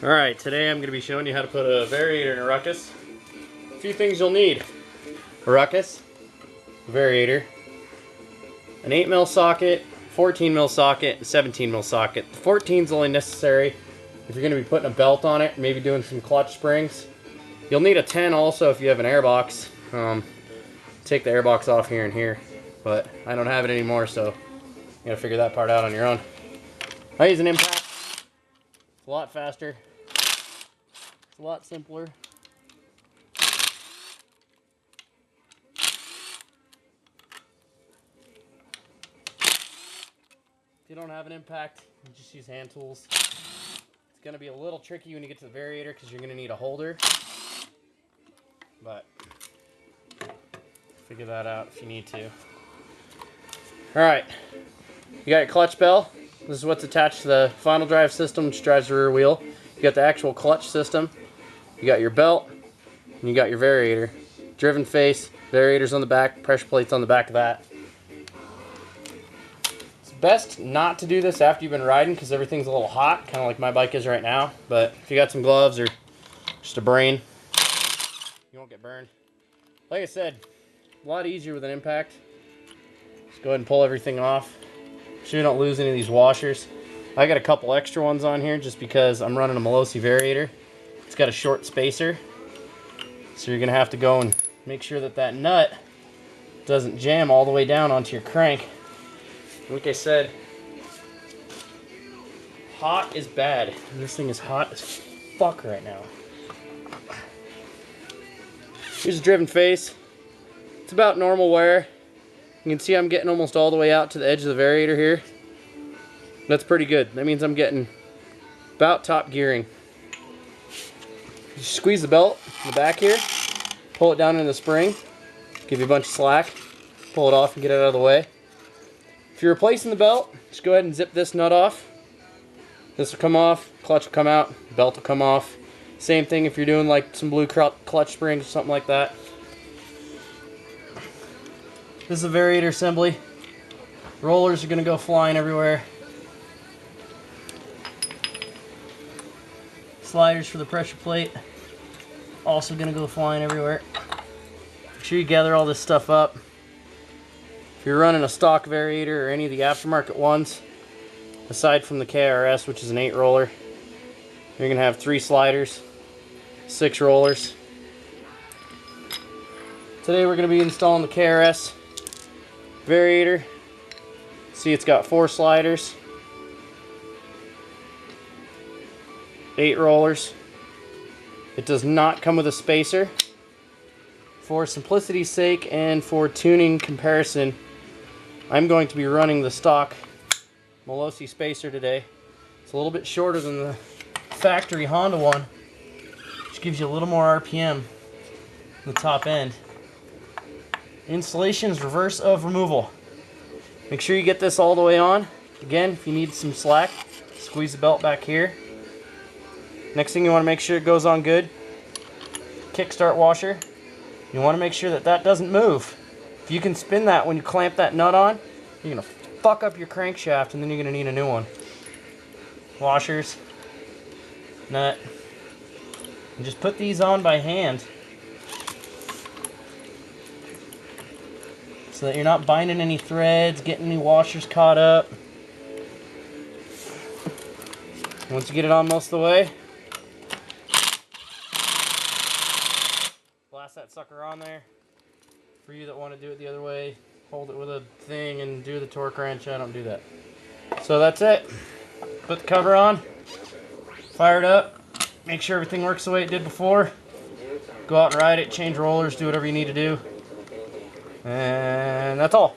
Alright, today I'm going to be showing you how to put a variator in a Ruckus. A few things you'll need. A Ruckus, a variator, an 8mm socket, 14mm socket, a 17mm socket. The 14 is only necessary if you're going to be putting a belt on it, maybe doing some clutch springs. You'll need a 10 also if you have an airbox. Take the airbox off here and here, but I don't have it anymore, so you gotta figure that part out on your own. I use an impact. It's a lot faster. It's a lot simpler. If you don't have an impact, you just use hand tools. It's gonna be a little tricky when you get to the variator because you're gonna need a holder. But figure that out if you need to. Alright, you got your clutch bell. This is what's attached to the final drive system, which drives the rear wheel. You got the actual clutch system. You got your belt, and you got your variator. Driven face, variator's on the back, pressure plate's on the back of that. It's best not to do this after you've been riding because everything's a little hot, kind of like my bike is right now. But if you got some gloves or just a brain, you won't get burned. Like I said, a lot easier with an impact. Just go ahead and pull everything off. Make sure you don't lose any of these washers. I got a couple extra ones on here just because I'm running a Malossi variator. It's got a short spacer, so you're gonna have to go and make sure that that nut doesn't jam all the way down onto your crank. Like I said, hot is bad, and this thing is hot as fuck right now. Here's a driven face. It's about normal wear. You can see I'm getting almost all the way out to the edge of the variator here. That's pretty good. That means I'm getting about top gearing. You squeeze the belt in the back here, pull it down in the spring, give you a bunch of slack, pull it off and get it out of the way. If you're replacing the belt, just go ahead and zip this nut off. This will come off, clutch will come out, belt will come off. Same thing if you're doing like some blue clutch springs or something like that. This is a variator assembly. Rollers are going to go flying everywhere. Sliders for the pressure plate, also going to go flying everywhere. Make sure you gather all this stuff up. If you're running a stock variator or any of the aftermarket ones, aside from the KRS, which is an 8 roller, you're going to have 3 sliders, 6 rollers. Today we're going to be installing the KRS variator. See, it's got 4 sliders, 8 rollers. It does not come with a spacer. For simplicity's sake and for tuning comparison, I'm going to be running the stock Malossi spacer today. It's a little bit shorter than the factory Honda one, which gives you a little more RPM in the top end. Installation is reverse of removal. Make sure you get this all the way on. Again, if you need some slack, squeeze the belt back here. Next thing you want to make sure it goes on good. Kickstart washer. You want to make sure that that doesn't move. If you can spin that when you clamp that nut on, you're going to fuck up your crankshaft and then you're going to need a new one. Washers, nut. And just put these on by hand so that you're not binding any threads, getting any washers caught up. Once you get it on most of the way, blast that sucker on there. For you that want to do it the other way, hold it with a thing and do the torque wrench. I don't do that. So that's it. Put the cover on, fire it up, make sure everything works the way it did before. Go out and ride it, change rollers, do whatever you need to do. And that's all.